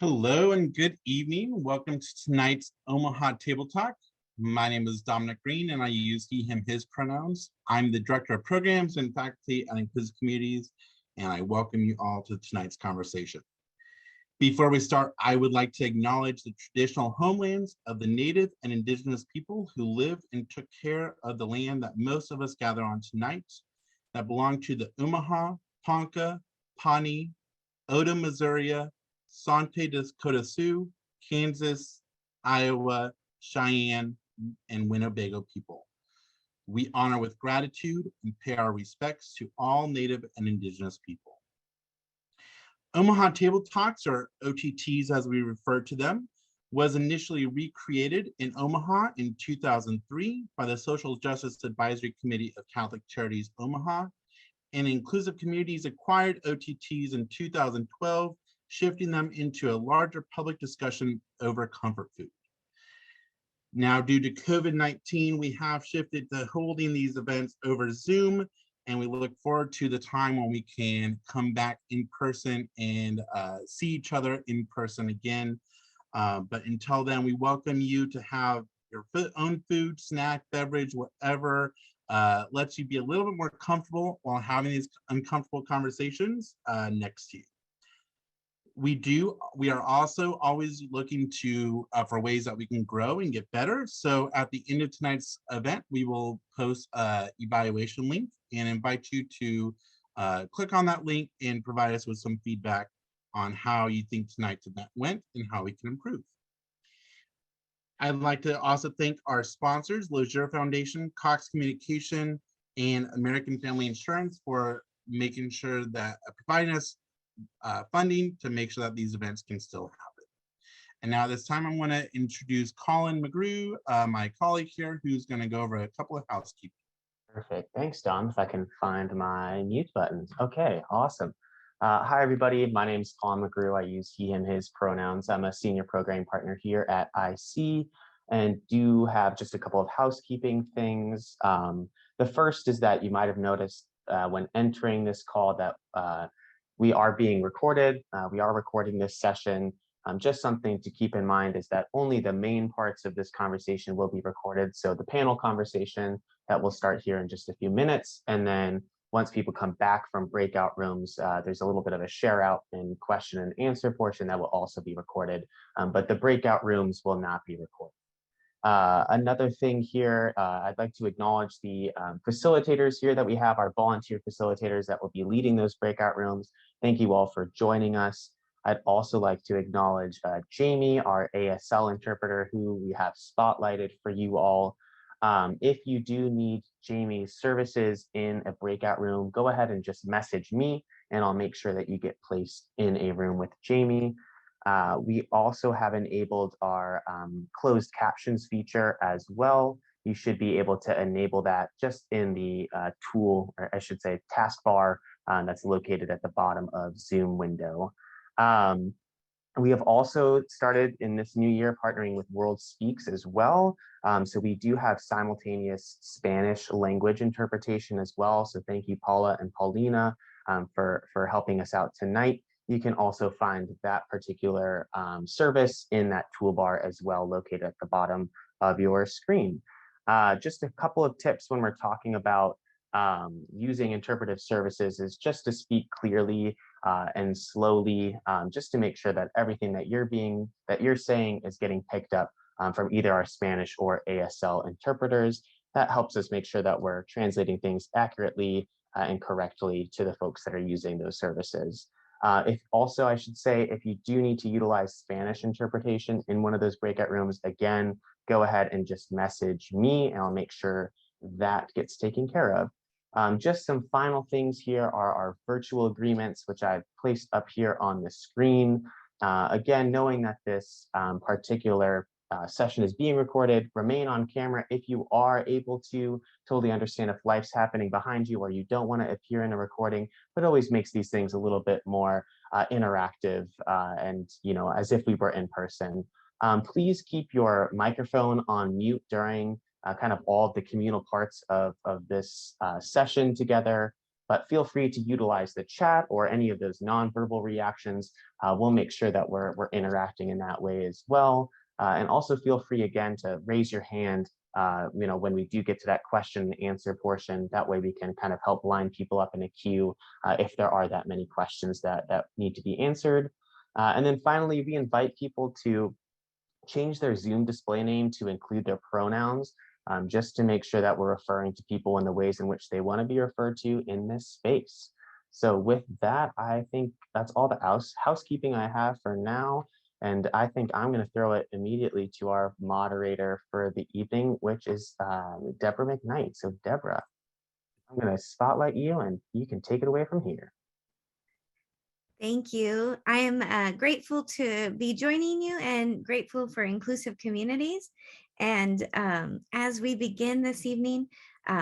Hello and good evening. Welcome to tonight's Omaha Table Talk. My name is Dominic Green and I use he, him, his pronouns. I'm the Director of Programs and Faculty at Inclusive Communities, and I welcome you all to tonight's conversation. Before we start, I would like to acknowledge the traditional homelands of the Native and Indigenous people who lived and took care of the land that most of us gather on tonight, that belong to the Omaha, Ponca, Pawnee, Oda, Missouri, Sante Dakota Sioux, Kansas, Iowa, Cheyenne, and Winnebago people. We honor with gratitude and pay our respects to all Native and Indigenous people. Omaha Table Talks, or OTTs as we refer to them, was initially recreated in Omaha in 2003 by the Social Justice Advisory Committee of Catholic Charities Omaha, and Inclusive Communities acquired OTTs in 2012, shifting them into a larger public discussion over comfort food. Now, due to COVID-19, we have shifted to holding these events over Zoom, and we look forward to the time when we can come back in person and see each other in person again. But until then, we welcome you to have your own food, snack, beverage, whatever lets you be a little bit more comfortable while having these uncomfortable conversations next to you. We are also always looking to for ways that we can grow and get better. So at the end of tonight's event, we will post an evaluation link and invite you to click on that link and provide us with some feedback on how you think tonight's event went and how we can improve. I'd like to also thank our sponsors, Lozier Foundation, Cox Communication, and American Family Insurance for making sure that providing us funding to make sure that these events can still happen. And now this time I'm going to introduce Colin McGrew, my colleague here, who's going to go over a couple of housekeeping. Perfect. Thanks, Dom. If I can find my mute button. Okay, awesome. Hi, everybody. My name is Colin McGrew. I use he, him, his pronouns. I'm a senior program partner here at IC and do have just a couple of housekeeping things. The first is that you might have noticed when entering this call that we are being recorded. We are recording this session. Just something to keep in mind is that only the main parts of this conversation will be recorded. So the panel conversation that will start here in just a few minutes. And then once people come back from breakout rooms, there's a little bit of a share out and question and answer portion that will also be recorded. But the breakout rooms will not be recorded. Another thing here, I'd like to acknowledge the facilitators here that we have, our volunteer facilitators that will be leading those breakout rooms. Thank you all for joining us. I'd also like to acknowledge Jamie, our ASL interpreter, who we have spotlighted for you all. If you do need Jamie's services in a breakout room, go ahead and just message me and I'll make sure that you get placed in a room with Jamie. We also have enabled our closed captions feature as well. You should be able to enable that just in the tool, or I should say taskbar that's located at the bottom of Zoom window. We have also started in this new year partnering with World Speaks as well. So we do have simultaneous Spanish language interpretation as well. So thank you, Paula and Paulina, for helping us out tonight. You can also find that particular service in that toolbar as well, located at the bottom of your screen. Just a couple of tips when we're talking about using interpretive services is just to speak clearly and slowly, just to make sure that everything that you're saying is getting picked up from either our Spanish or ASL interpreters. That helps us make sure that we're translating things accurately and correctly to the folks that are using those services. If also, I should say, if you do need to utilize Spanish interpretation in one of those breakout rooms, again, go ahead and just message me and I'll make sure that gets taken care of. Just some final things here are our virtual agreements, which I've placed up here on the screen. Again, knowing that this particular session is being recorded, remain on camera if you are able to. Totally understand if life's happening behind you or you don't want to appear in a recording, but always makes these things a little bit more interactive and, you know, as if we were in person. Please keep your microphone on mute during kind of all of the communal parts of this session together. but feel free to utilize the chat or any of those nonverbal reactions. We'll make sure that we're interacting in that way as well. And also feel free again to raise your hand when we do get to that question and answer portion. That way we can kind of help line people up in a queue if there are that many questions that need to be answered. And then finally, we invite people to change their Zoom display name to include their pronouns, just to make sure that we're referring to people in the ways in which they want to be referred to in this space. So with that, I think that's all the housekeeping I have for now. And I think I'm going to throw it immediately to our moderator for the evening, which is Debra McKnight. So Debra, I'm going to spotlight you and you can take it away from here. Thank you. I am grateful to be joining you and grateful for inclusive communities. And as we begin this evening,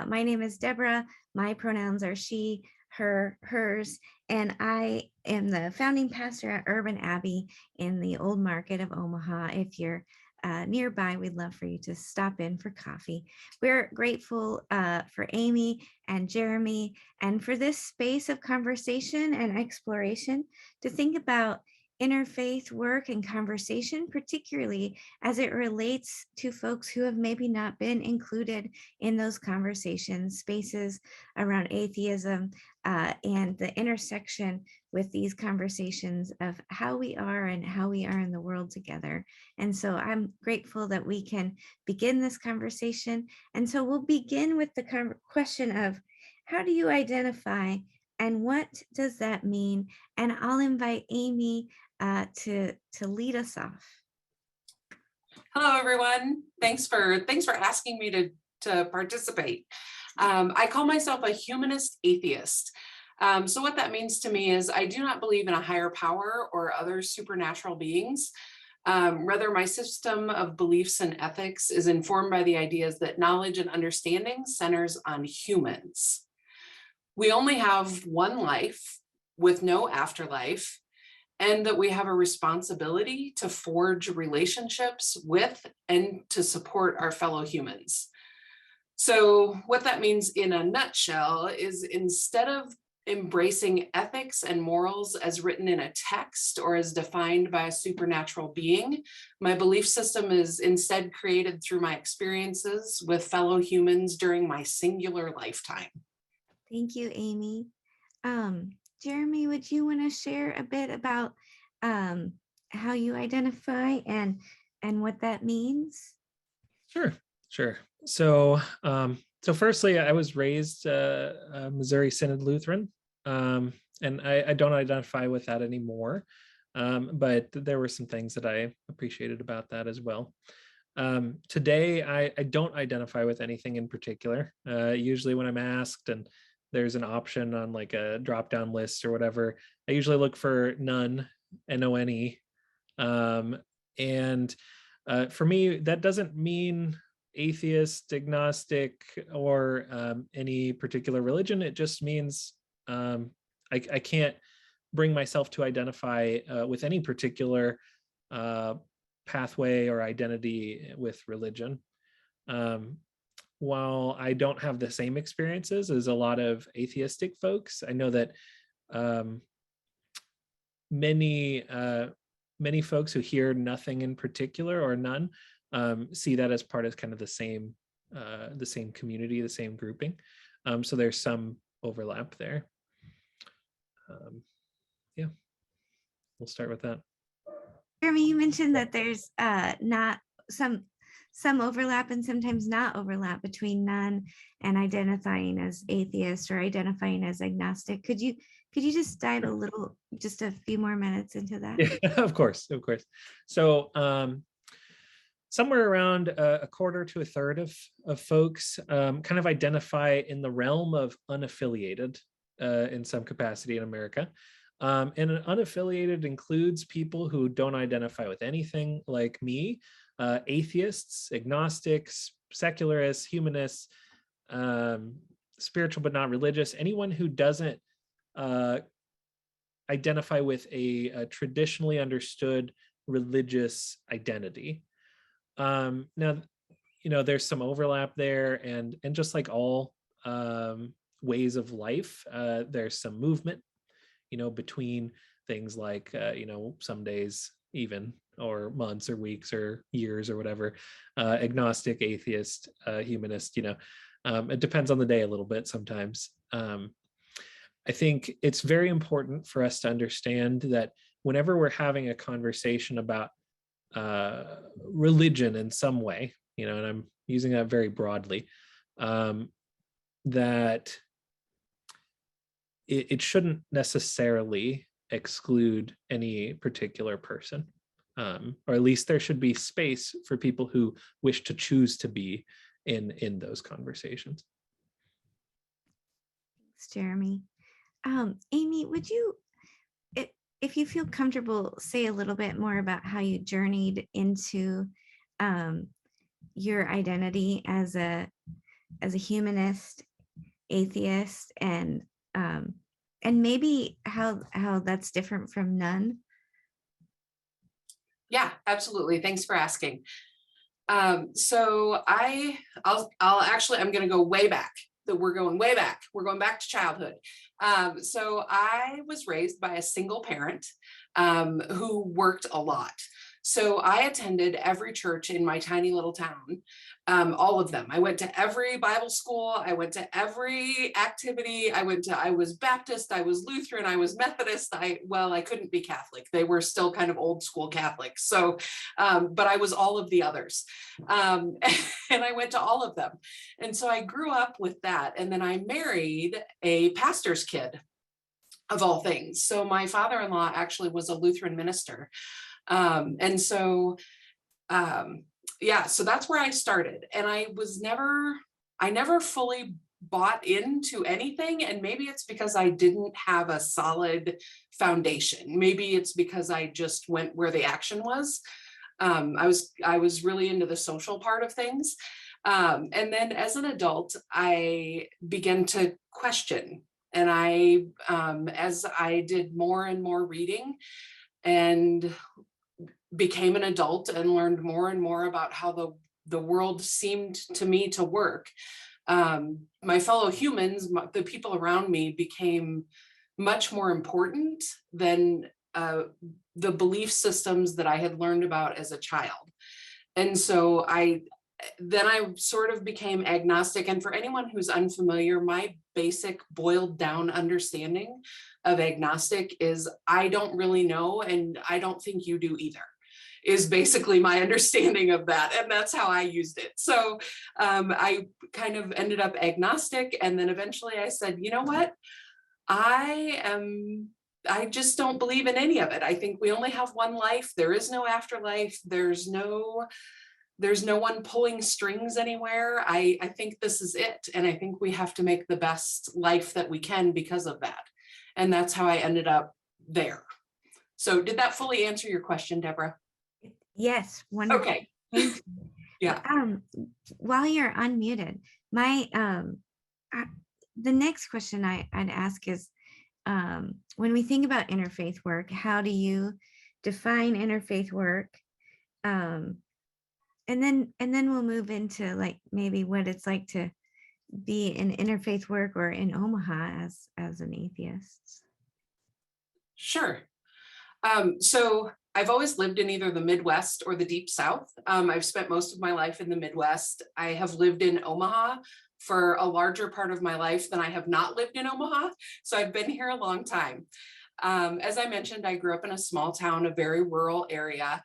my name is Debra. My pronouns are she, her, hers, and I am the founding pastor at Urban Abbey in the Old Market of Omaha. If you're nearby, we'd love for you to stop in for coffee. We're grateful for Amy and Jeremy and for this space of conversation and exploration to think about interfaith work and conversation, particularly as it relates to folks who have maybe not been included in those conversations, spaces around atheism and the intersection with these conversations of how we are and how we are in the world together. And so I'm grateful that we can begin this conversation. And so we'll begin with the question of how do you identify and what does that mean? And I'll invite Amy to lead us off. Hello, everyone. Thanks for asking me to participate. I call myself a humanist atheist. So what that means to me is I do not believe in a higher power or other supernatural beings. Rather, my system of beliefs and ethics is informed by the ideas that knowledge and understanding centers on humans. We only have one life with no afterlife, and that we have a responsibility to forge relationships with and to support our fellow humans. So what that means in a nutshell is instead of embracing ethics and morals as written in a text or as defined by a supernatural being, my belief system is instead created through my experiences with fellow humans during my singular lifetime. Thank you, Amy. Jeremy, would you want to share a bit about how you identify and what that means? Sure. So, firstly, I was raised a Missouri Synod Lutheran, and I don't identify with that anymore. But there were some things that I appreciated about that as well. Today, I don't identify with anything in particular. Usually when I'm asked and there's an option on like a drop-down list or whatever, I usually look for none, N-O-N-E. And for me, that doesn't mean atheist, agnostic, or any particular religion. It just means I can't bring myself to identify with any particular pathway or identity with religion. While I don't have the same experiences as a lot of atheistic folks, I know that many folks who hear nothing in particular or none see that as part of kind of the same community, the same grouping. So there's some overlap there. Yeah, we'll start with that. Jeremy, you mentioned that there's not some overlap and sometimes not overlap between none and identifying as atheist or identifying as agnostic. Could you just dive just a few more minutes into that? Yeah, of course. So somewhere around a quarter to a third of folks kind of identify in the realm of unaffiliated in some capacity in America. And an unaffiliated includes people who don't identify with anything like me, atheists, agnostics, secularists, humanists, spiritual but not religious, anyone who doesn't identify with a traditionally understood religious identity. Now, there's some overlap there, and just like all ways of life. There's some movement, between things like, some days even, or months or weeks or years or whatever, agnostic, atheist, humanist, it depends on the day a little bit sometimes. I think it's very important for us to understand that whenever we're having a conversation about religion in some way, and I'm using that very broadly, that it shouldn't necessarily exclude any particular person, or at least there should be space for people who wish to choose to be in those conversations. Thanks, Jeremy. Amy, would you, if you feel comfortable, say a little bit more about how you journeyed into your identity as a humanist, atheist, and maybe how that's different from none? Yeah, absolutely. Thanks for asking. So I'm going to go way back. We're going way back. We're going back to childhood. So I was raised by a single parent who worked a lot. So I attended every church in my tiny little town, all of them. I went to every Bible school. I went to every activity. I was Baptist, I was Lutheran, I was Methodist. I couldn't be Catholic. They were still kind of old school Catholics. So, but I was all of the others. And I went to all of them. And so I grew up with that. And then I married a pastor's kid, of all things. So my father-in-law actually was a Lutheran minister. So that's where I started. And I never fully bought into anything. And maybe it's because I didn't have a solid foundation. Maybe it's because I just went where the action was. I was really into the social part of things. And then as an adult, I began to question. And as I did more and more reading and became an adult and learned more and more about how the world seemed to me to work, my fellow humans, the people around me, became much more important than the belief systems that I had learned about as a child. And so I sort of became agnostic. And for anyone who's unfamiliar, my basic boiled down understanding of agnostic is I don't really know, and I don't think you do either, is basically my understanding of that. And that's how I used it. So I kind of ended up agnostic. And then eventually I said, you know what? I just don't believe in any of it. I think we only have one life. There is no afterlife. There's no one pulling strings anywhere. I think this is it. And I think we have to make the best life that we can because of that. And that's how I ended up there. So did that fully answer your question, Debra? Yes, wonderful. Okay. Thank you. Yeah. While you're unmuted, the next question I'd ask is, when we think about interfaith work, how do you define interfaith work? And then we'll move into like maybe what it's like to be in interfaith work or in Omaha as an atheist. Sure. So I've always lived in either the Midwest or the Deep South. I've spent most of my life in the Midwest. I have lived in Omaha for a larger part of my life than I have not lived in Omaha. So I've been here a long time. As I mentioned, I grew up in a small town, a very rural area.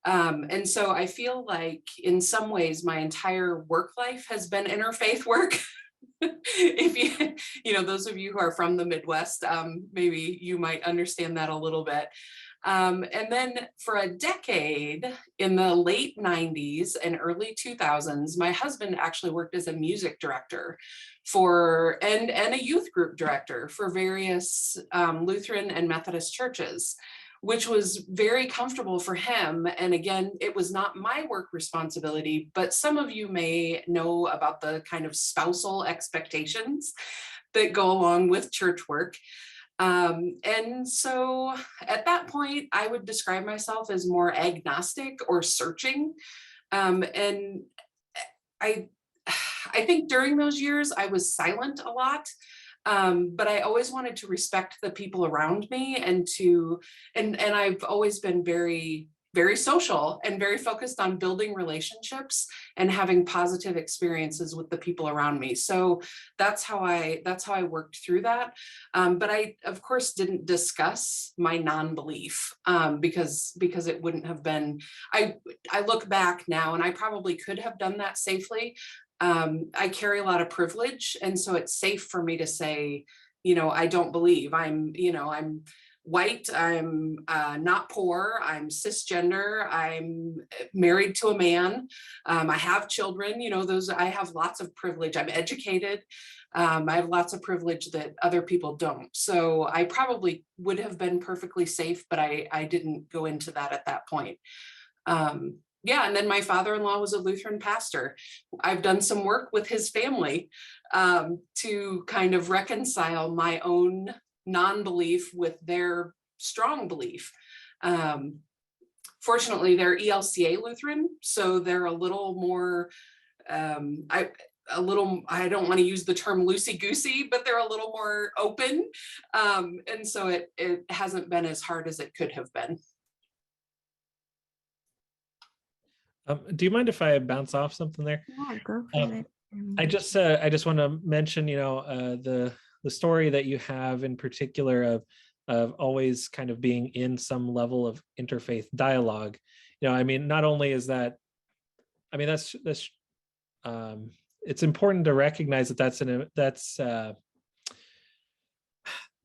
And so I feel like in some ways my entire work life has been interfaith work. If those of you who are from the Midwest, maybe you might understand that a little bit. And then for a decade in the late 90s and early 2000s, my husband actually worked as a music director and a youth group director for various Lutheran and Methodist churches, which was very comfortable for him. And again, it was not my work responsibility, but some of you may know about the kind of spousal expectations that go along with church work. And so at that point, I would describe myself as more agnostic or searching. And I think during those years I was silent a lot. But I always wanted to respect the people around me and I've always been very, very social and very focused on building relationships and having positive experiences with the people around me. So that's how I worked through that. But I, of course, didn't discuss my non-belief because it wouldn't have been, I look back now and I probably could have done that safely. I carry a lot of privilege, and so it's safe for me to say, I don't believe. I'm white, I'm not poor, I'm cisgender, I'm married to a man, I have children, I have lots of privilege. I'm educated. I have lots of privilege that other people don't. So I probably would have been perfectly safe, but I didn't go into that at that point. Yeah, and then my father-in-law was a Lutheran pastor. I've done some work with his family to kind of reconcile my own non-belief with their strong belief. Fortunately, they're ELCA Lutheran, so they're a little more, I don't want to use the term loosey-goosey, but they're a little more open. And so it hasn't been as hard as it could have been. Do you mind if I bounce off something there? Yeah, go for it. I just want to mention, the story that you have in particular of always kind of being in some level of interfaith dialogue. Not only is that, that's it's important to recognize that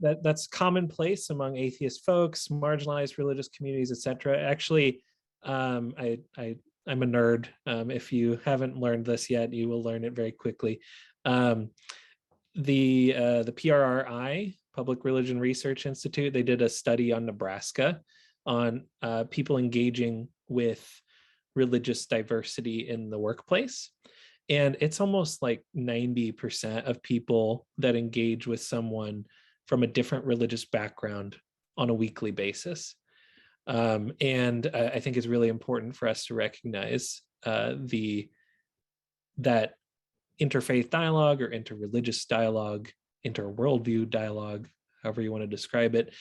that's commonplace among atheist folks, marginalized religious communities, etc. Actually, I'm a nerd. If you haven't learned this yet, you will learn it very quickly. The PRRI, Public Religion Research Institute, they did a study on Nebraska on people engaging with religious diversity in the workplace. And it's almost like 90% of people that engage with someone from a different religious background on a weekly basis. And I think it's really important for us to recognize that interfaith dialogue or interreligious dialogue, interworldview dialogue, however you want to describe it,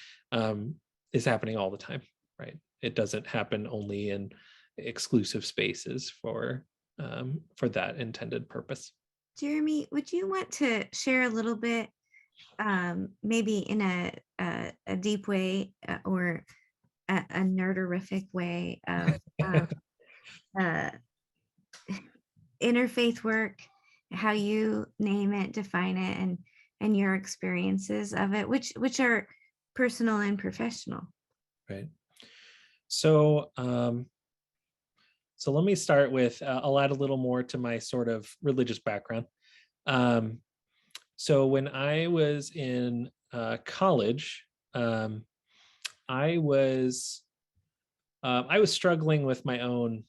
is happening all the time, right? It doesn't happen only in exclusive spaces for that intended purpose. Jeremy, would you want to share a little bit, maybe in a deep way or a nerderific way of interfaith work, how you name it, define it, and your experiences of it, which are personal and professional? Right. So let me start with, I'll add a little more to my sort of religious background. So when I was in college, I was struggling with my own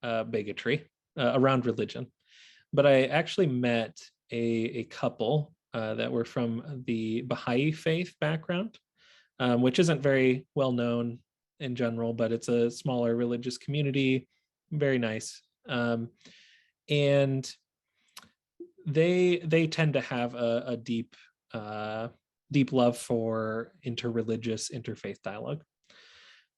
bigotry around religion, but I actually met a couple that were from the Baha'i faith background, which isn't very well known in general, but it's a smaller religious community, very nice. And they tend to have a deep love for interreligious, interfaith dialogue.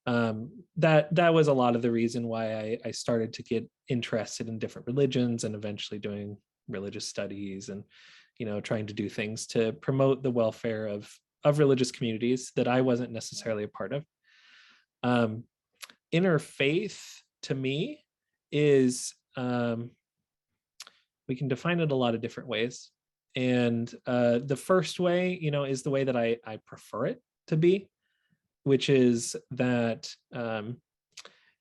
That was a lot of the reason why I started to get interested in different religions and eventually doing religious studies and, trying to do things to promote the welfare of religious communities that I wasn't necessarily a part of. Interfaith to me is, we can define it a lot of different ways. And the first way, is the way that I prefer it to be, which is that,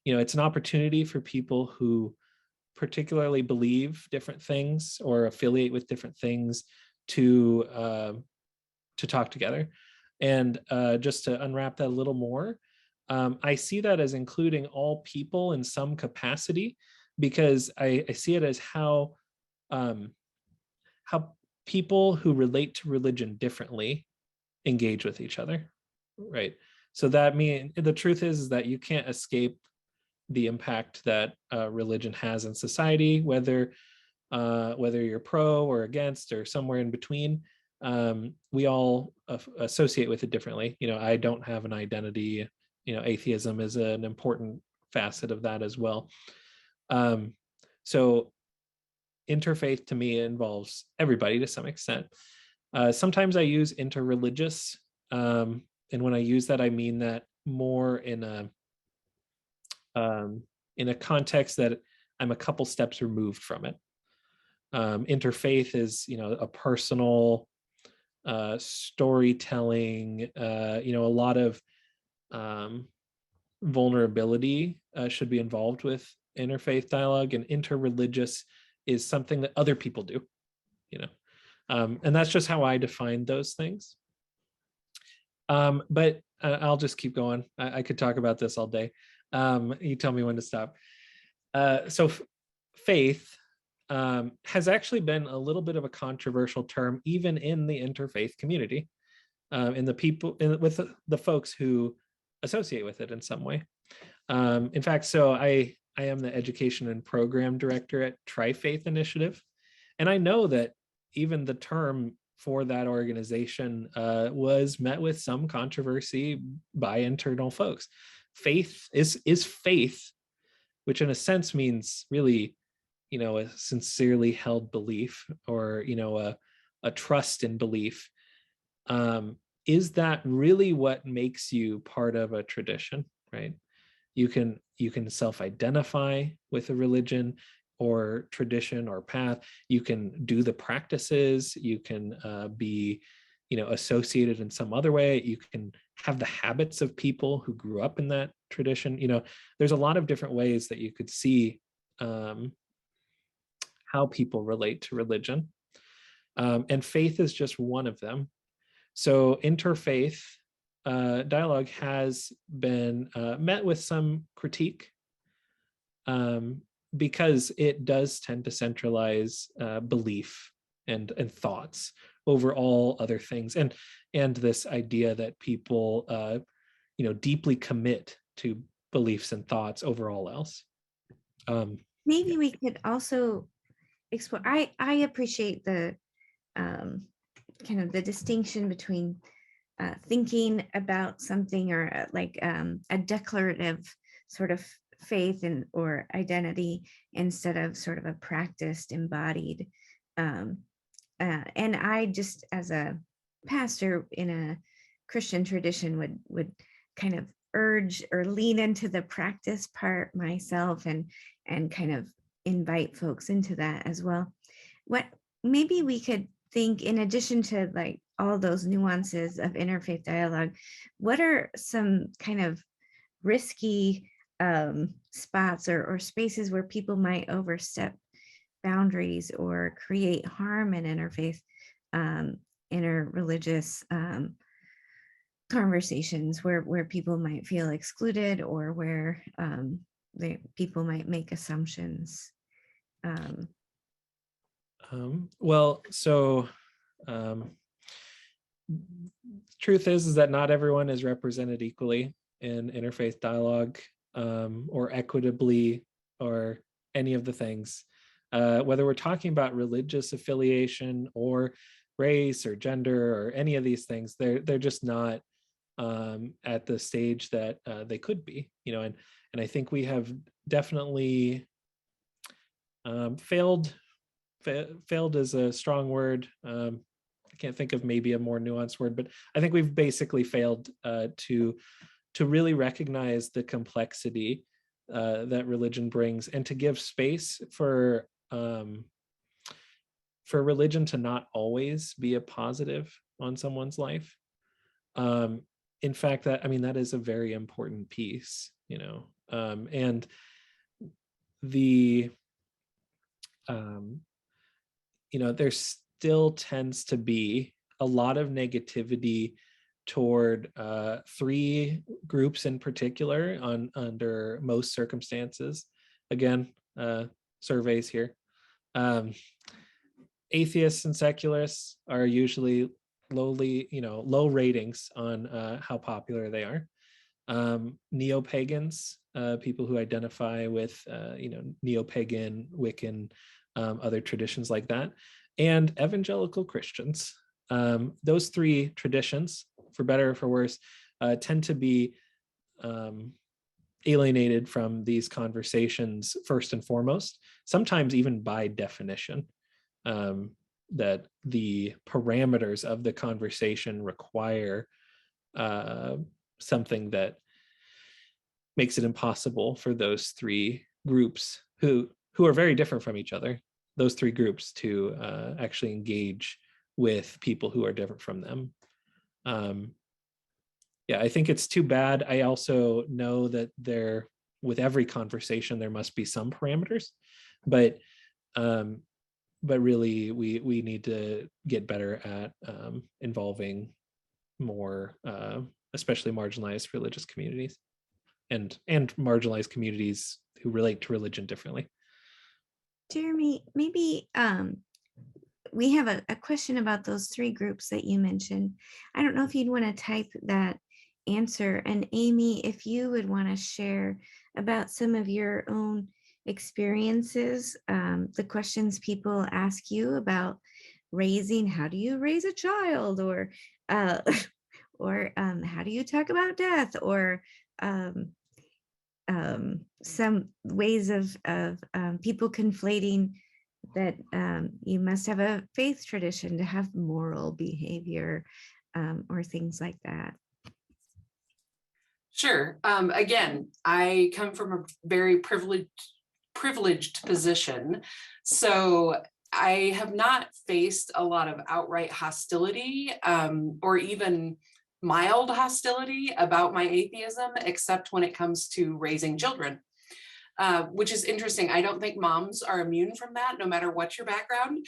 it's an opportunity for people who particularly believe different things or affiliate with different things to talk together. And just to unwrap that a little more, I see that as including all people in some capacity, because I see it as how people who relate to religion differently engage with each other, right? So that means the truth is that you can't escape the impact that religion has in society, whether whether you're pro or against or somewhere in between. We all associate with it differently. I don't have an identity. Atheism is an important facet of that as well. So interfaith to me involves everybody to some extent. Sometimes I use interreligious, and when I use that, I mean that more in a context that I'm a couple steps removed from it. Interfaith is, a personal storytelling. A lot of vulnerability should be involved with interfaith dialogue, and interreligious is something that other people do. And that's just how I define those things. But I'll just keep going. I could talk about this all day. You tell me when to stop. So faith has actually been a little bit of a controversial term, even in the interfaith community, in the people, with the folks who associate with it in some way. In fact, so I am the education and program director at Trifaith Initiative, and I know that even the term for that organization was met with some controversy by internal folks. Faith is faith, which in a sense means really, a sincerely held belief, or a trust in belief. Is that really what makes you part of a tradition, right? You can self-identify with a religion or tradition or path. You can do the practices. You can be, associated in some other way. You can have the habits of people who grew up in that tradition. There's a lot of different ways that you could see how people relate to religion. And faith is just one of them. So interfaith dialogue has been met with some critique, because it does tend to centralize belief and thoughts over all other things, and this idea that people deeply commit to beliefs and thoughts over all else. Maybe we could also explore. I appreciate the kind of the distinction between thinking about something, or like a declarative sort of faith or identity, instead of sort of a practiced, embodied. And I, just as a pastor in a Christian tradition, would kind of urge or lean into the practice part myself, and kind of invite folks into that as well. What maybe we could think, in addition to like all those nuances of interfaith dialogue, what are some kind of risky spots or spaces where people might overstep boundaries or create harm in interfaith, interreligious conversations, where people might feel excluded, or where people might make assumptions? Truth is that not everyone is represented equally in interfaith dialogue, or equitably, or any of the things. Whether we're talking about religious affiliation or race or gender or any of these things, they're just not at the stage that they could be, and I think we have definitely failed is a strong word. I can't think of maybe a more nuanced word, but I think we've basically failed to really recognize the complexity that religion brings, and to give space for religion to not always be a positive on someone's life. In fact, that is a very important piece, and the there still tends to be a lot of negativity toward three groups in particular under most circumstances. Again, surveys here. Atheists and secularists are usually low ratings on how popular they are. Neo-pagans, people who identify with neo-pagan, Wiccan other traditions like that, and evangelical Christians. Those three traditions, for better or for worse, tend to be alienated from these conversations first and foremost, sometimes even by definition, that the parameters of the conversation require something that makes it impossible for those three groups who are very different from each other, those three groups to actually engage with people who are different from them. Yeah, I think it's too bad. I also know that with every conversation, there must be some parameters, but really we need to get better at involving more, especially marginalized religious communities and marginalized communities who relate to religion differently. Jeremy, maybe we have a question about those three groups that you mentioned. I don't know if you'd want to type that answer. And Amy, if you would want to share about some of your own experiences, the questions people ask you about raising, how do you raise a child, or how do you talk about death, or some ways of people conflating that you must have a faith tradition to have moral behavior, or things like that. Sure. Again, I come from a very privileged position, so I have not faced a lot of outright hostility, or even mild hostility about my atheism, except when it comes to raising children, which is interesting. I don't think moms are immune from that, no matter what your background.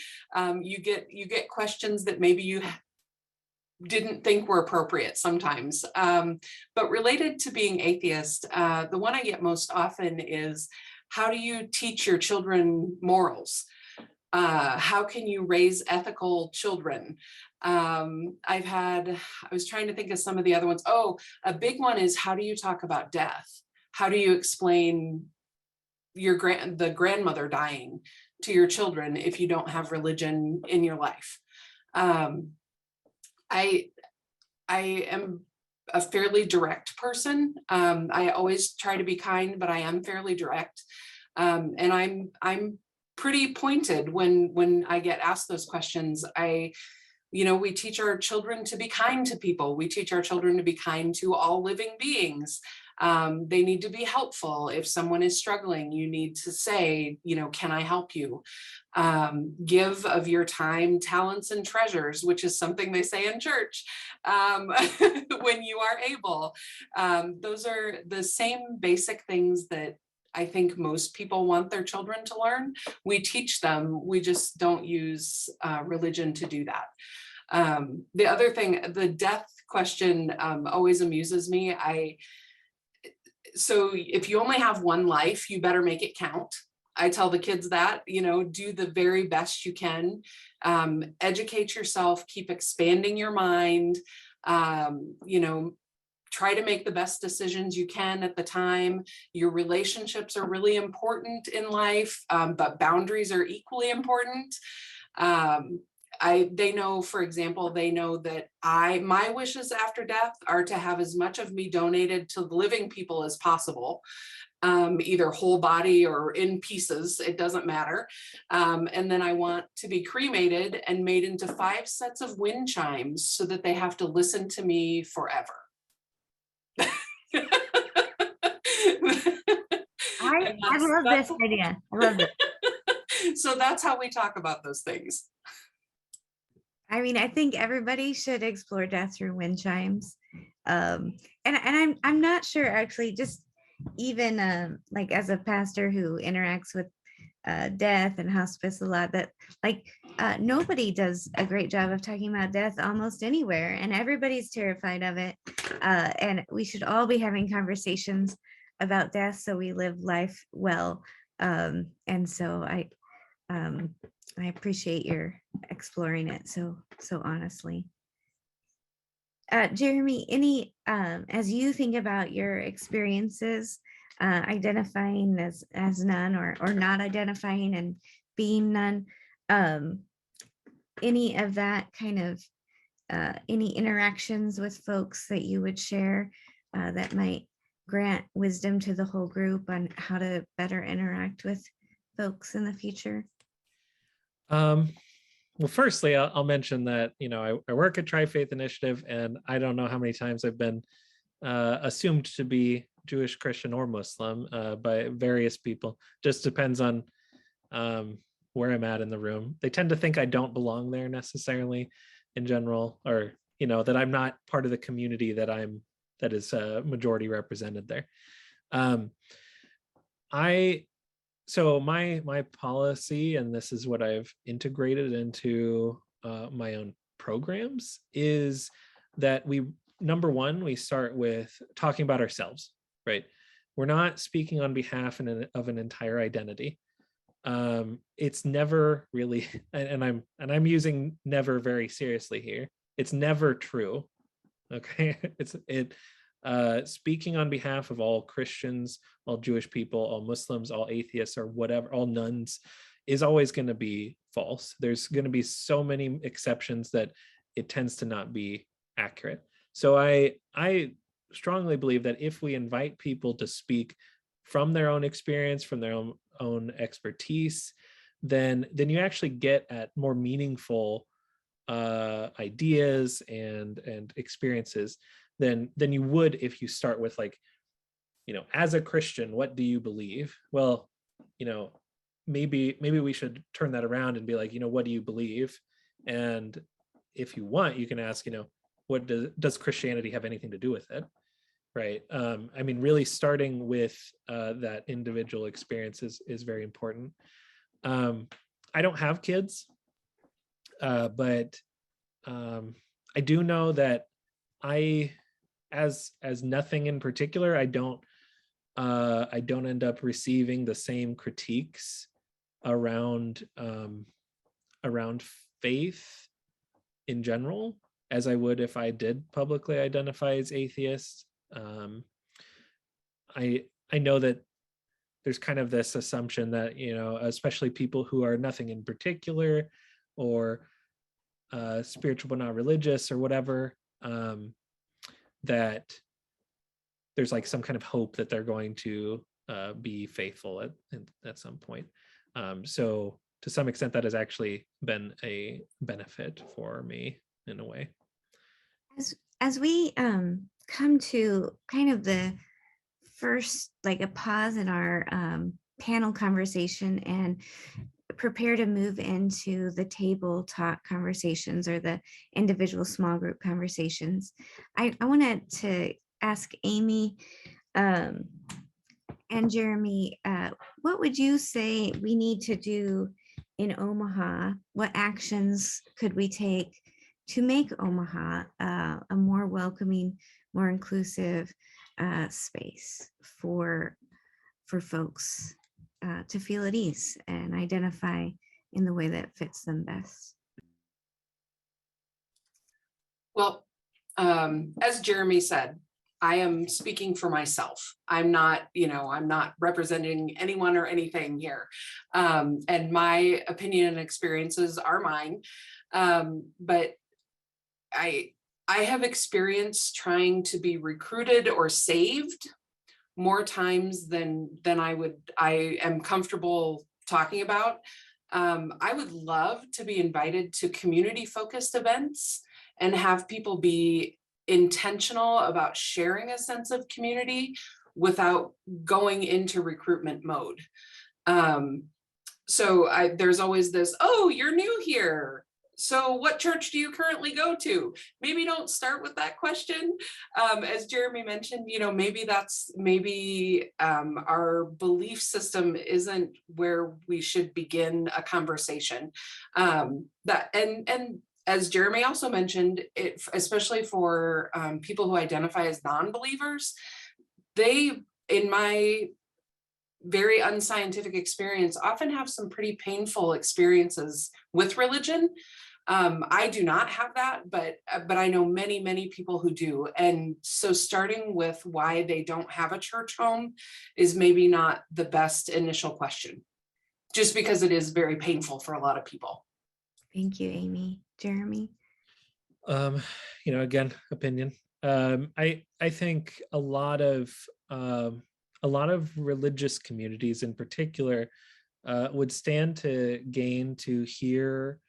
You get questions that maybe you didn't think were appropriate sometimes. But related to being atheist, the one I get most often is, how do you teach your children morals? How can you raise ethical children? I was trying to think of some of the other ones. Oh, a big one is, how do you talk about death? How do you explain the grandmother dying to your children if you don't have religion in your life? I am a fairly direct person. I always try to be kind, but I am fairly direct. And I'm pretty pointed when I get asked those questions. We teach our children to be kind to people. We teach our children to be kind to all living beings. They need to be helpful. If someone is struggling, you need to say, can I help you? Give of your time, talents, and treasures, which is something they say in church, when you are able. Those are the same basic things that I think most people want their children to learn. We teach them, we just don't use religion to do that. The other thing, the death question always amuses me. So if you only have one life, you better make it count. I tell the kids that, do the very best you can, educate yourself, keep expanding your mind, try to make the best decisions you can at the time. Your relationships are really important in life, but boundaries are equally important. They know, for example, that my wishes after death are to have as much of me donated to living people as possible, either whole body or in pieces, it doesn't matter. And then I want to be cremated and made into 5 sets of wind chimes so that they have to listen to me forever. I love this idea. I love it. So that's how we talk about those things. I mean, I think everybody should explore death through wind chimes. And I'm not sure, actually, just even like as a pastor who interacts with death and hospice a lot, that nobody does a great job of talking about death almost anywhere, and everybody's terrified of it. And we should all be having conversations about death so we live life well. And so I appreciate your exploring it so honestly. Jeremy, any as you think about your experiences identifying as none or not identifying, and being none, any of that kind of, any interactions with folks that you would share that might grant wisdom to the whole group on how to better interact with folks in the future? Well, firstly, I'll mention that, I work at Trifaith Initiative, and I don't know how many times I've been assumed to be Jewish, Christian, or Muslim by various people. Just depends on where I'm at in the room. They tend to think I don't belong there necessarily in general, or, that I'm not part of the community that is majority represented there. So my policy, and this is what I've integrated into my own programs, is that number one, we start with talking about ourselves, right? We're not speaking on behalf of an entire identity. It's never really, and I'm using never very seriously here. It's never true, okay? Speaking on behalf of all Christians, all Jewish people, all Muslims, all atheists, or whatever, all nuns, is always going to be false. There's going to be so many exceptions that it tends to not be accurate. So I strongly believe that if we invite people to speak from their own experience, from their own expertise, then you actually get at more meaningful ideas and experiences than you would if you start with, like, as a Christian, what do you believe? Well, maybe we should turn that around and be like, what do you believe? And if you want, you can ask, what does Christianity have anything to do with it? Right. Really starting with that individual experience is very important. I don't have kids, but I do know that as nothing in particular, I don't end up receiving the same critiques around faith in general as I would if I did publicly identify as atheist. I know that there's kind of this assumption that, especially people who are nothing in particular, or spiritual but not religious, or whatever, that there's like some kind of hope that they're going to be faithful at some point. So to some extent, that has actually been a benefit for me in a way. As we come to kind of the first, like a pause in our panel conversation and prepare to move into the table talk conversations or the individual small group conversations, I wanted to ask Amy and Jeremy, what would you say we need to do in Omaha? What actions could we take to make Omaha a more welcoming, more inclusive space for folks to feel at ease and identify in the way that fits them best? Well, as Jeremy said, I am speaking for myself. I'm not representing anyone or anything here. And my opinion and experiences are mine. But I have experienced trying to be recruited or saved more times than I am comfortable talking about. I would love to be invited to community-focused events and have people be intentional about sharing a sense of community without going into recruitment mode. So there's always this, oh, you're new here, so what church do you currently go to? Maybe don't start with that question. As Jeremy mentioned, maybe our belief system isn't where we should begin a conversation. And as Jeremy also mentioned, especially for people who identify as non-believers, they, in my very unscientific experience, often have some pretty painful experiences with religion. I do not have that, but I know many, many people who do. And so starting with why they don't have a church home is maybe not the best initial question. just because it is very painful for a lot of people. Thank you, Amy. Jeremy? Again, opinion. I think a lot of religious communities in particular would stand to gain to hear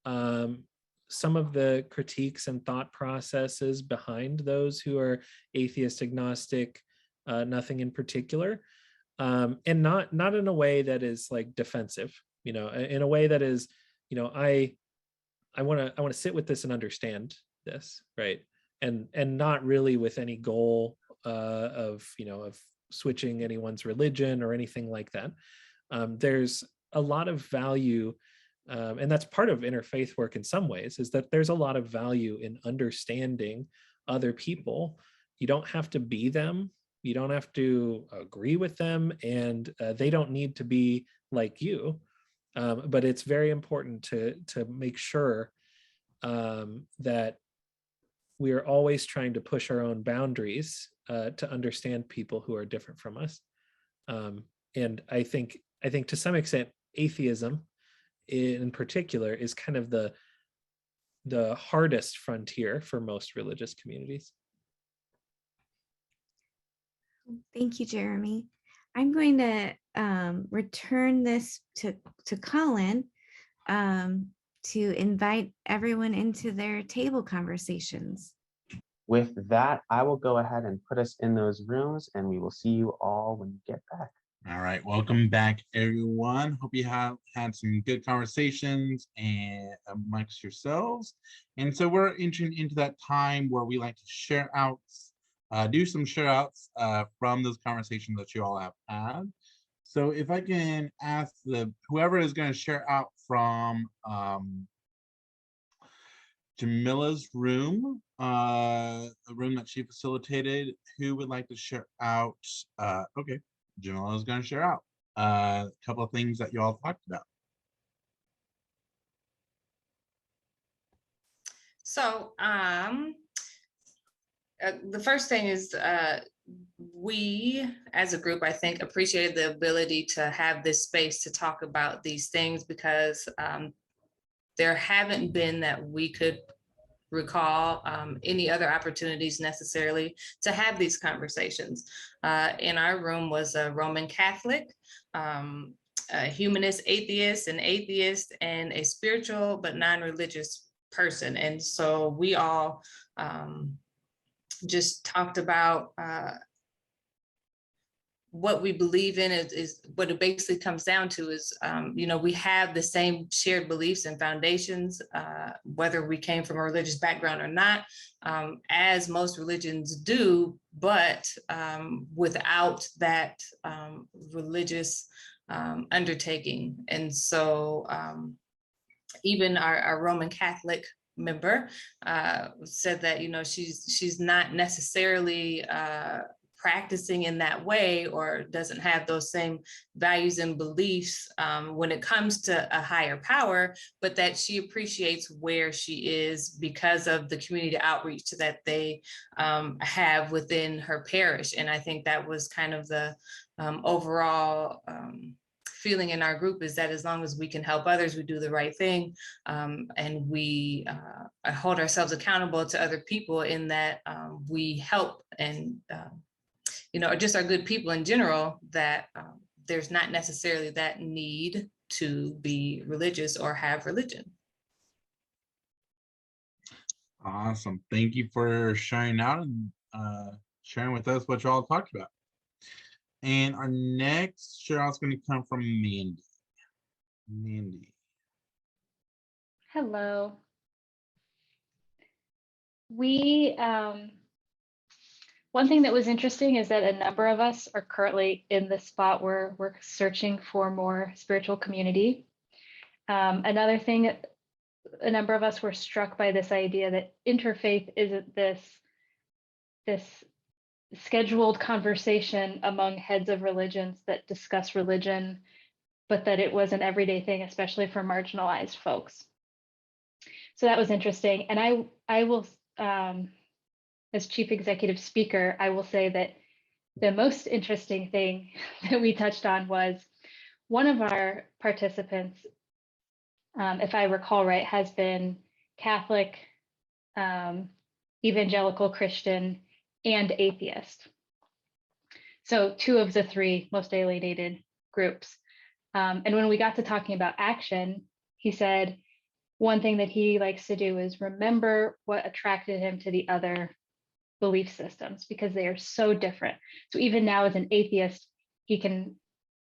some of the critiques and thought processes behind those who are atheist, agnostic, nothing in particular, and not in a way that is like defensive, in a way that is, I want to sit with this and understand this, right? And not really with any goal of switching anyone's religion or anything like that. There's a lot of value, and that's part of interfaith work in some ways, is that there's a lot of value in understanding other people. You don't have to be them. You don't have to agree with them, and they don't need to be like you. But it's very important to make sure that we are always trying to push our own boundaries to understand people who are different from us. And I think to some extent, atheism in particular is kind of the hardest frontier for most religious communities. Thank you, Jeremy. I'm going to return this to Colin to invite everyone into their table conversations. With that, I will go ahead and put us in those rooms, and we will see you all when you get back. All right, welcome back, everyone. Hope you have had some good conversations and amongst yourselves. And so we're entering into that time where we like to share outs, do some share outs from those conversations that you all have had. So if I can ask whoever is going to share out from Jamila's room, a room that she facilitated, who would like to share out? Okay. Jamila is going to share out a couple of things that you all talked about. So the first thing is we as a group, I think, appreciated the ability to have this space to talk about these things, because there haven't been, that we could recall, any other opportunities necessarily to have these conversations. In our room was a Roman Catholic, a Humanist Atheist, an atheist, and a spiritual but non-religious person. And so we all just talked about what we believe in is what it basically comes down to is, we have the same shared beliefs and foundations, whether we came from a religious background or not, as most religions do, but without that religious undertaking. And so even our Roman Catholic member said that, she's not necessarily practicing in that way, or doesn't have those same values and beliefs when it comes to a higher power, but that she appreciates where she is because of the community outreach that they have within her parish. And I think that was kind of the overall feeling in our group, is that as long as we can help others, we do the right thing, and we hold ourselves accountable to other people, in that we help and just are good people in general, that there's not necessarily that need to be religious or have religion. Awesome. Thank you for sharing out and sharing with us what you all talked about. And our next share out is going to come from Mandy. Mandy. Hello. We one thing that was interesting is that a number of us are currently in the spot where we're searching for more spiritual community. Another thing, a number of us were struck by this idea that interfaith isn't this scheduled conversation among heads of religions that discuss religion, but that it was an everyday thing, especially for marginalized folks. So that was interesting. And I will, as chief executive speaker, I will say that the most interesting thing that we touched on was one of our participants, if I recall right, has been Catholic, evangelical Christian, and atheist. So 2 of the 3 most alienated groups. And when we got to talking about action, he said one thing that he likes to do is remember what attracted him to the other belief systems, because they are so different. So even now as an atheist, he can,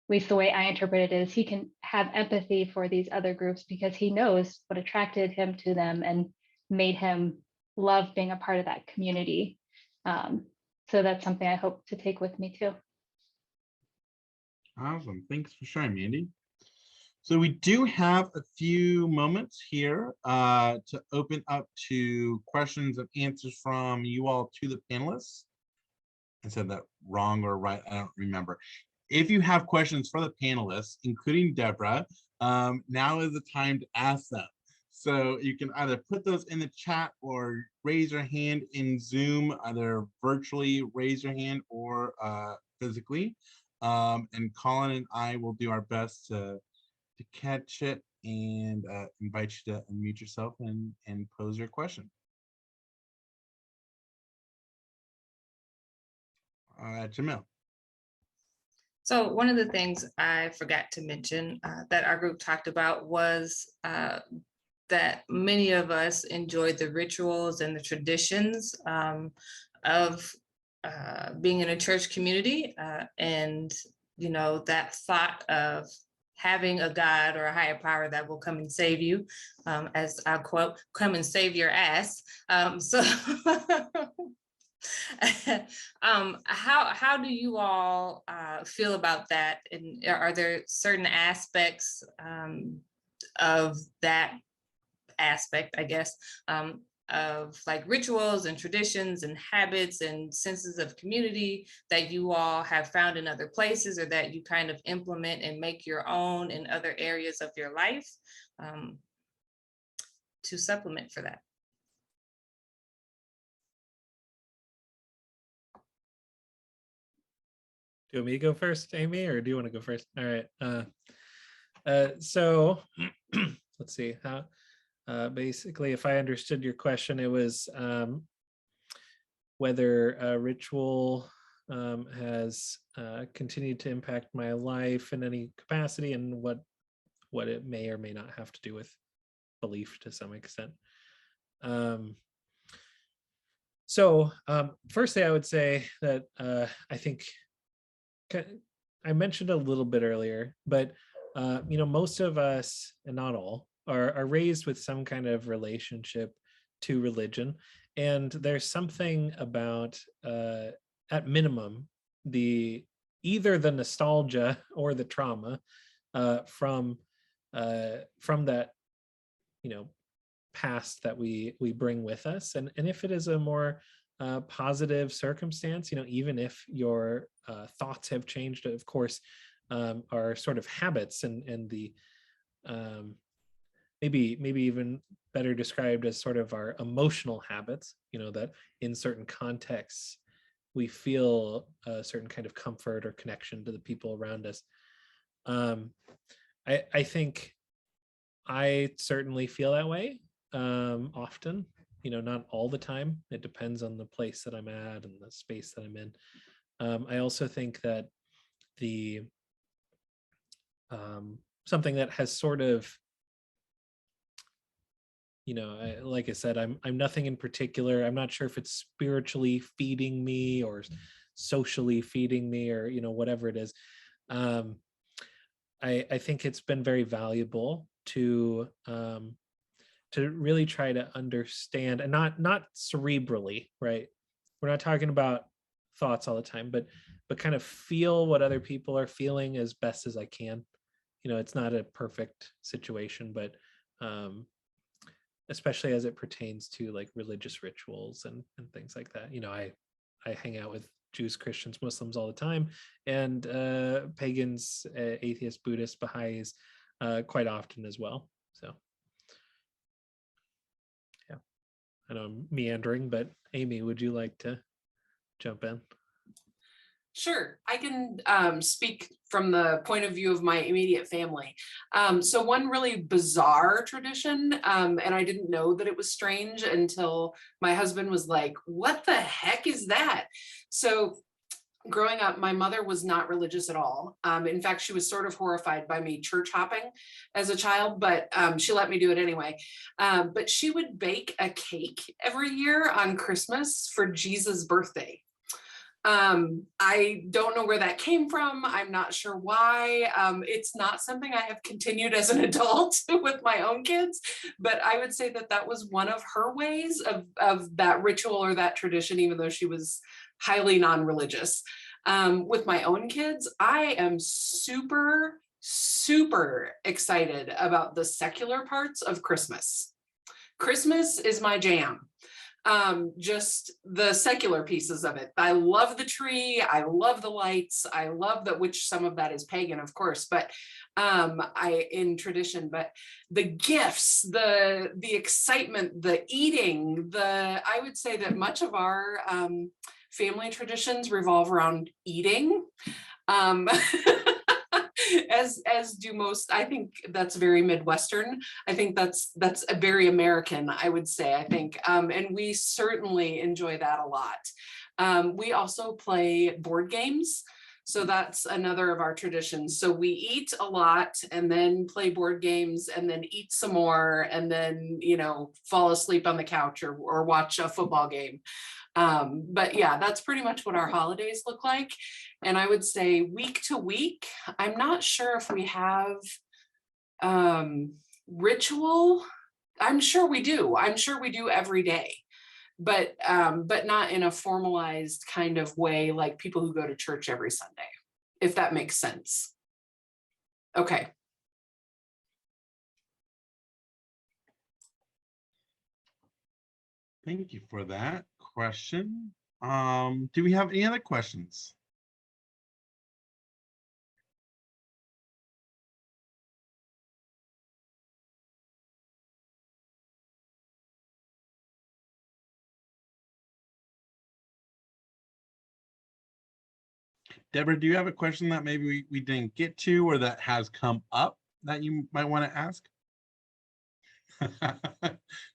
at least the way I interpret it is, he can have empathy for these other groups because he knows what attracted him to them and made him love being a part of that community. So that's something I hope to take with me too. Awesome. Thanks for sharing, Mandy. So we do have a few moments here to open up to questions and answers from you all to the panelists. I said that wrong or right, I don't remember. If you have questions for the panelists, including Debra, now is the time to ask them. So you can either put those in the chat or raise your hand in Zoom, either virtually raise your hand or physically. And Colin and I will do our best to catch it and invite you to unmute yourself and pose your question. Jamil. So one of the things I forgot to mention that our group talked about was that many of us enjoy the rituals and the traditions of being in a church community, and you know, that thought of having a God or a higher power that will come and save you, as I quote, "come and save your ass." So how do you all feel about that? And are there certain aspects of that aspect, I guess, of like rituals and traditions and habits and senses of community that you all have found in other places, or that you kind of implement and make your own in other areas of your life, to supplement for that? Do you want me to go first, Amy, or do you want to go first? All right. So let's see how. Basically, if I understood your question, it was whether a ritual has continued to impact my life in any capacity, and what it may or may not have to do with belief to some extent. So firstly, I would say that I think I mentioned a little bit earlier, but you know, most of us, and not all, are raised with some kind of relationship to religion, and there's something about at minimum either the nostalgia or the trauma from that, you know, past that we bring with us, and if it is a more positive circumstance, you know, even if your thoughts have changed, of course, our sort of habits and the maybe even better described as sort of our emotional habits, you know, that in certain contexts we feel a certain kind of comfort or connection to the people around us. I think I certainly feel that way often, you know, not all the time. It depends on the place that I'm at and the space that I'm in. I also think that the something that has sort of, you know, like I said, I'm nothing in particular. I'm not sure if it's spiritually feeding me or socially feeding me, or, you know, whatever it is. I think it's been very valuable to really try to understand, and not cerebrally, right? We're not talking about thoughts all the time, but kind of feel what other people are feeling as best as I can. You know, it's not a perfect situation, but especially as it pertains to like religious rituals and things like that. You know, I hang out with Jews, Christians, Muslims all the time, and pagans, atheists, Buddhists, Baha'is quite often as well. So yeah, I know I'm meandering, but Amy, would you like to jump in? Sure, I can speak from the point of view of my immediate family. So one really bizarre tradition, and I didn't know that it was strange until my husband was like, "What the heck is that?" So growing up, my mother was not religious at all. In fact, she was sort of horrified by me church hopping as a child, but she let me do it anyway. But she would bake a cake every year on Christmas for Jesus' birthday. I don't know where that came from. I'm not sure why. It's not something I have continued as an adult with my own kids, but I would say that that was one of her ways of that ritual or that tradition, even though she was highly non-religious. With my own kids, I am super, super excited about the secular parts of Christmas. Christmas is my jam. Just the secular pieces of it. I love the tree. I love the lights. I love that, which some of that is pagan, of course, but in tradition, but the gifts, the excitement, the eating, I would say that much of our family traditions revolve around eating. As do most. I think that's very Midwestern. I think that's a very American, I would say, I think. And we certainly enjoy that a lot. We also play board games. So that's another of our traditions. So we eat a lot and then play board games and then eat some more and then, fall asleep on the couch or watch a football game. But yeah, that's pretty much what our holidays look like. And I would say week to week, I'm not sure if we have ritual. I'm sure we do. I'm sure we do every day, but not in a formalized kind of way like people who go to church every Sunday, if that makes sense. Okay. Thank you for that question. Do we have any other questions? Debra, do you have a question that maybe we didn't get to or that has come up that you might want to ask?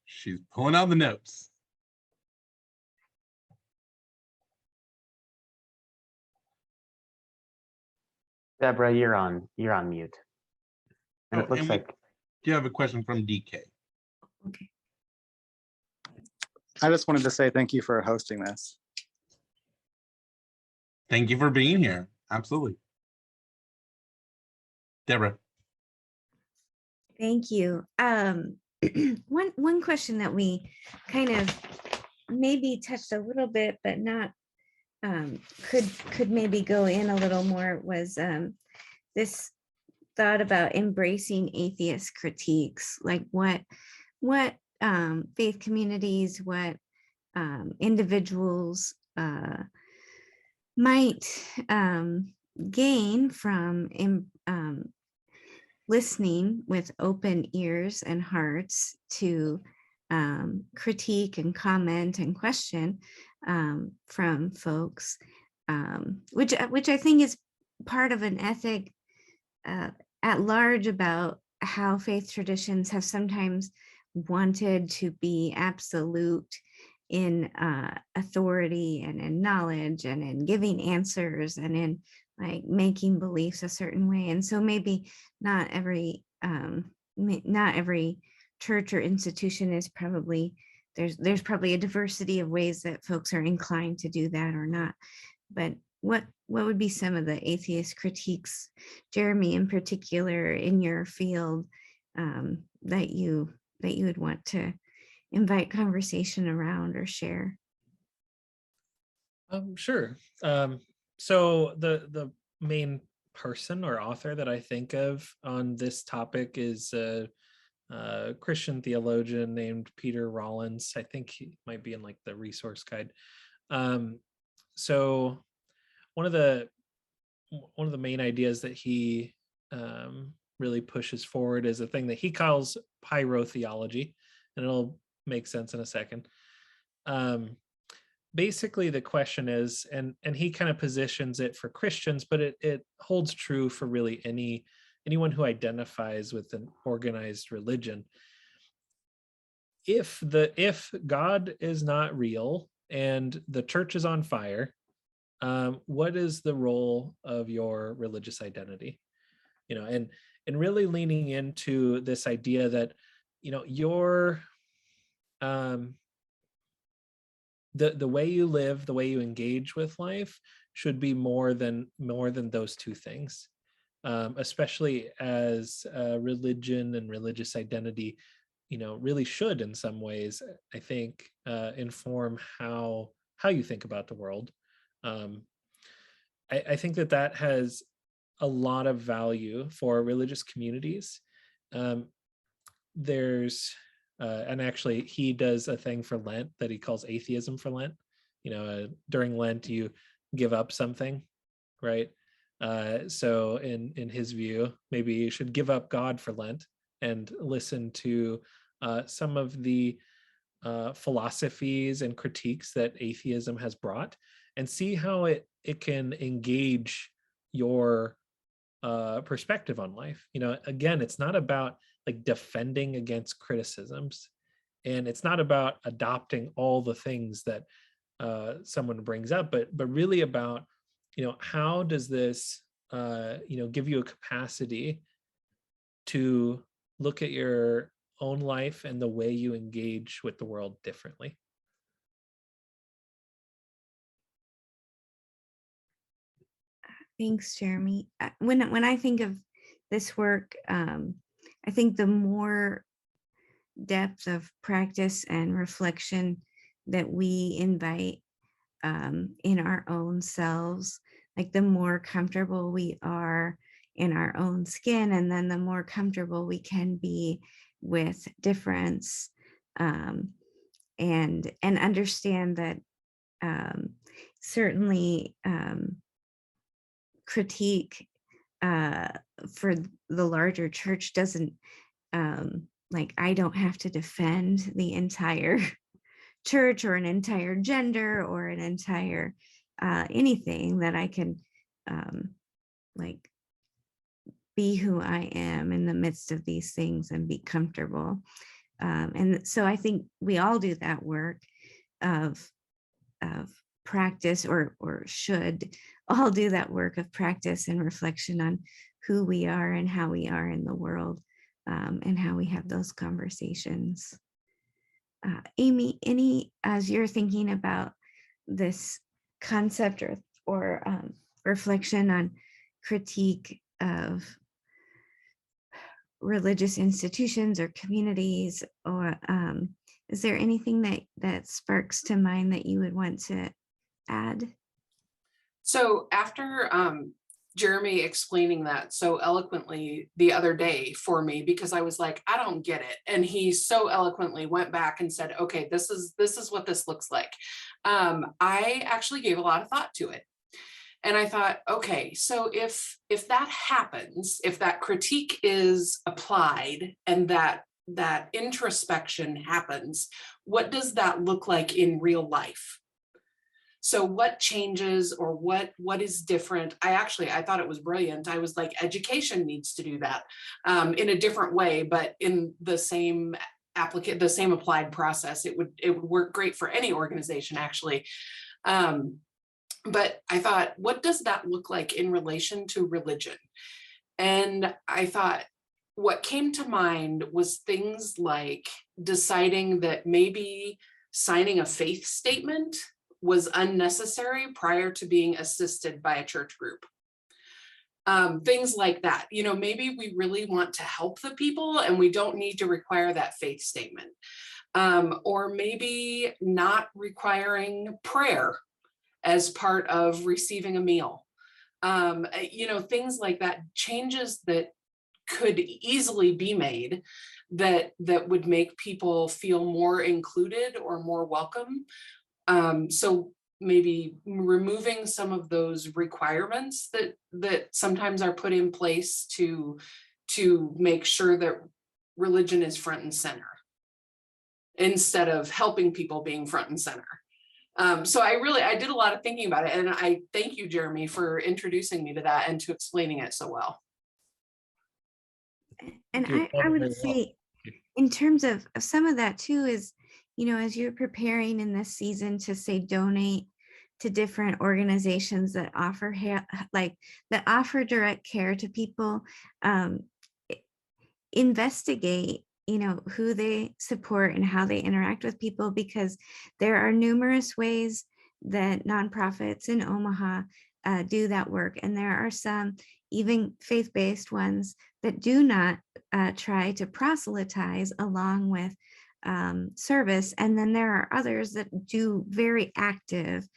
She's pulling out the notes. Debra, you're on mute. And it looks like. Do you have a question from DK? Okay. I just wanted to say thank you for hosting this. Thank you for being here. Absolutely. Debra. Thank you. One question that we kind of maybe touched a little bit, but not could maybe go in a little more was this thought about embracing atheist critiques, like what faith communities, what individuals might gain from listening with open ears and hearts to critique and comment and question from folks, which I think is part of an ethic at large about how faith traditions have sometimes wanted to be absolute in authority and in knowledge and in giving answers and in like making beliefs a certain way. And so maybe not every church or institution is probably, there's probably a diversity of ways that folks are inclined to do that or not. But what would be some of the atheist critiques, Jeremy, in particular in your field, that you would want to invite conversation around or share? Sure. So the main person or author that I think of on this topic is a Christian theologian named Peter Rollins. I think he might be in like the resource guide. So one of the main ideas that he really pushes forward is a thing that he calls pyrotheology, and it'll make sense in a second. basically the question is, and he kind of positions it for Christians, but it holds true for really anyone who identifies with an organized religion. If God is not real and the church is on fire, what is the role of your religious identity? And really leaning into this idea that your the way you live, the way you engage with life should be more than those two things, especially as religion and religious identity really should in some ways, I think, inform how you think about the world. I think that has a lot of value for religious communities. There's and actually he does a thing for Lent that he calls Atheism for Lent. During Lent you give up something, right? So in his view, maybe you should give up God for Lent and listen to some of the philosophies and critiques that atheism has brought, and see how it can engage your perspective on life. Again, it's not about like defending against criticisms, and it's not about adopting all the things that someone brings up, but really about how does this give you a capacity to look at your own life and the way you engage with the world differently. Thanks, Jeremy. When I think of this work, I think the more depth of practice and reflection that we invite in our own selves, like the more comfortable we are in our own skin, and then the more comfortable we can be with difference, and understand that certainly critique for the larger church doesn't like, I don't have to defend the entire church or an entire gender or an entire anything, that I can like be who I am in the midst of these things and be comfortable. And so I think we all do that work of practice, or should all do that work of practice and reflection on who we are and how we are in the world, and how we have those conversations. Amy, as you're thinking about this concept or reflection on critique of religious institutions or communities, or is there anything that sparks to mind that you would want to add? So after Jeremy explaining that so eloquently the other day for me, because I was like, I don't get it, and he so eloquently went back and said, okay, this is what this looks like. I actually gave a lot of thought to it. And I thought, okay, so if that happens, if that critique is applied and that introspection happens, what does that look like in real life? So what changes, or what is different? I thought it was brilliant. I was like, education needs to do that in a different way, but in the same applied process. It would work great for any organization, actually. But I thought, what does that look like in relation to religion? And I thought, what came to mind was things like deciding that maybe signing a faith statement was unnecessary prior to being assisted by a church group. Things like that. Maybe we really want to help the people and we don't need to require that faith statement. Or maybe not requiring prayer as part of receiving a meal. Things like that, changes that could easily be made that would make people feel more included or more welcome. So maybe removing some of those requirements that sometimes are put in place to make sure that religion is front and center, instead of helping people being front and center. So I did a lot of thinking about it, and I thank you, Jeremy, for introducing me to that and to explaining it so well. And I would say, in terms of some of that too, is, you know, as you're preparing in this season to say donate to different organizations that offer that offer direct care to people, investigate, you know, who they support and how they interact with people, because there are numerous ways that nonprofits in Omaha do that work. And there are some even faith-based ones that do not try to proselytize along with service. And then there are others that do very active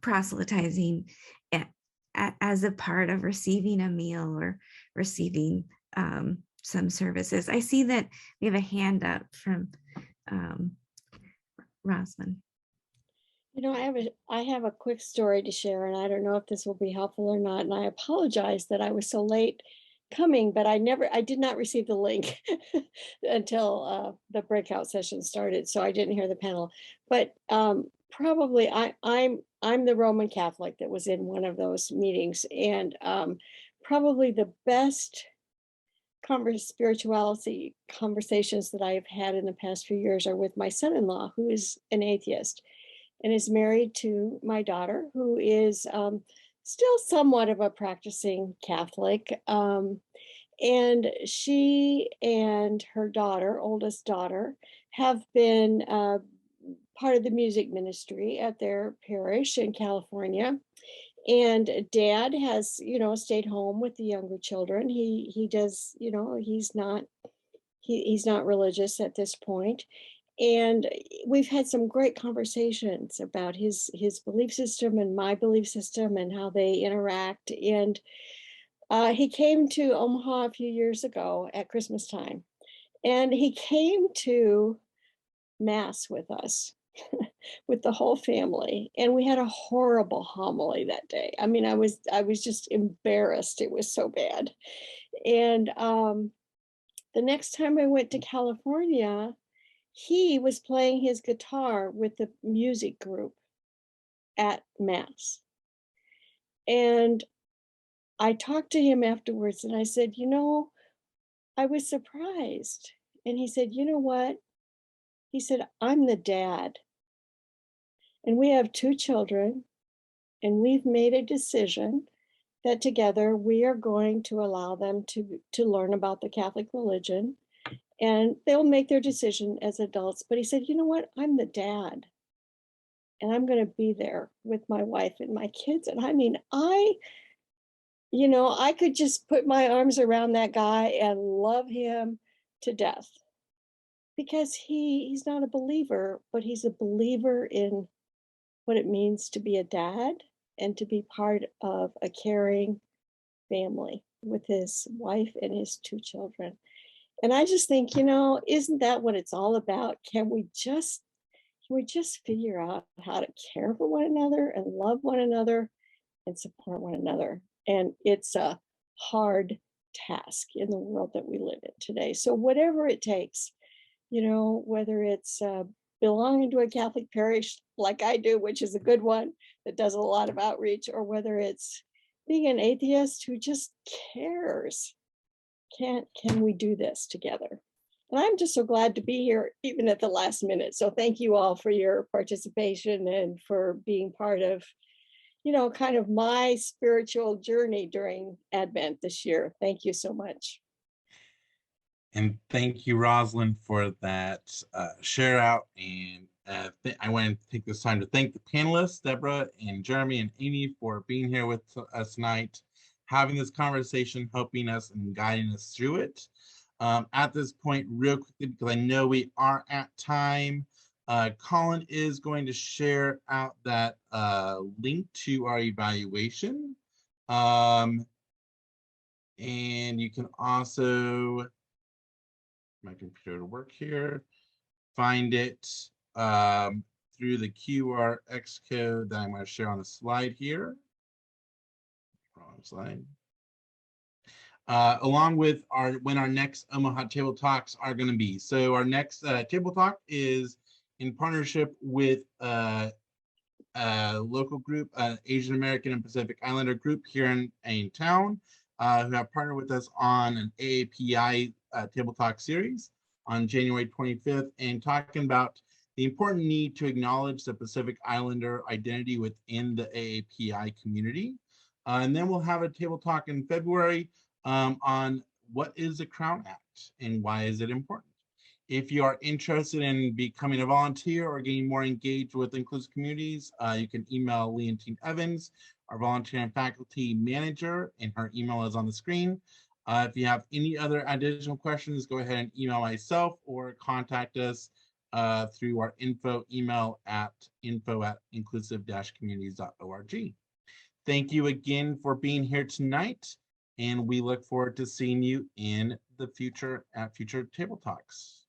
proselytizing as a part of receiving a meal or receiving some services. I see that we have a hand up from Rosalind. You know, I have a quick story to share, and I don't know if this will be helpful or not. And I apologize that I was so late coming, but I did not receive the link until the breakout session started, so I didn't hear the panel. But probably I'm the Roman Catholic that was in one of those meetings, and probably the best spirituality conversations that I have had in the past few years are with my son-in-law, who is an atheist and is married to my daughter, who is still somewhat of a practicing Catholic. And she and her daughter, oldest daughter, have been part of the music ministry at their parish in California. And dad has, you know, stayed home with the younger children. He does, you know, he's not religious at this point. And we've had some great conversations about his belief system and my belief system and how they interact. And he came to Omaha a few years ago at Christmas time, and he came to Mass with us, with the whole family. And we had a horrible homily that day. I mean, I was just embarrassed. It was so bad. And the next time I went to California, he was playing his guitar with the music group at Mass. And I talked to him afterwards and I said, you know, I was surprised. And he said, you know what? He said, I'm the dad. And we have 2 children. And we've made a decision that together we are going to allow them to learn about the Catholic religion. And they'll make their decision as adults. But he said, you know what? I'm the dad. And I'm going to be there with my wife and my kids. And I mean, I could just put my arms around that guy and love him to death. Because he's not a believer, but he's a believer in what it means to be a dad and to be part of a caring family with his wife and his 2 children. And I just think, you know, isn't that what it's all about? Can we just figure out how to care for one another and love one another and support one another? And it's a hard task in the world that we live in today. So whatever it takes, you know, whether it's belonging to a Catholic parish like I do, which is a good one that does a lot of outreach, or whether it's being an atheist who just cares. Can we do this together? And I'm just so glad to be here, even at the last minute. So thank you all for your participation and for being part of, you know, kind of my spiritual journey during Advent this year. Thank you so much. And thank you, Rosalind, for that share out. And I want to take this time to thank the panelists, Debra and Jeremy and Amy, for being here with us tonight, having this conversation, helping us and guiding us through it. At this point, real quickly, because I know we are at time, Colin is going to share out that link to our evaluation. And you can also, my computer to work here, find it through the QRX code that I'm going to share on the slide here. Wrong slide. along with when our next Omaha Table Talks are going to be. So our next Table Talk is in partnership with a local group, Asian American and Pacific Islander group here in town, who have partnered with us on an AAPI Table Talk series on January 25th, and talking about the important need to acknowledge the Pacific Islander identity within the AAPI community. And then we'll have a table talk in February on what is the Crown Act and why is it important. If you are interested in becoming a volunteer or getting more engaged with inclusive communities, you can email Leontine Evans, our volunteer and faculty manager, and her email is on the screen. If you have any other additional questions, go ahead and email myself or contact us through our info email at info@inclusive-communities.org. Thank you again for being here tonight, and we look forward to seeing you in the future at future Table Talks.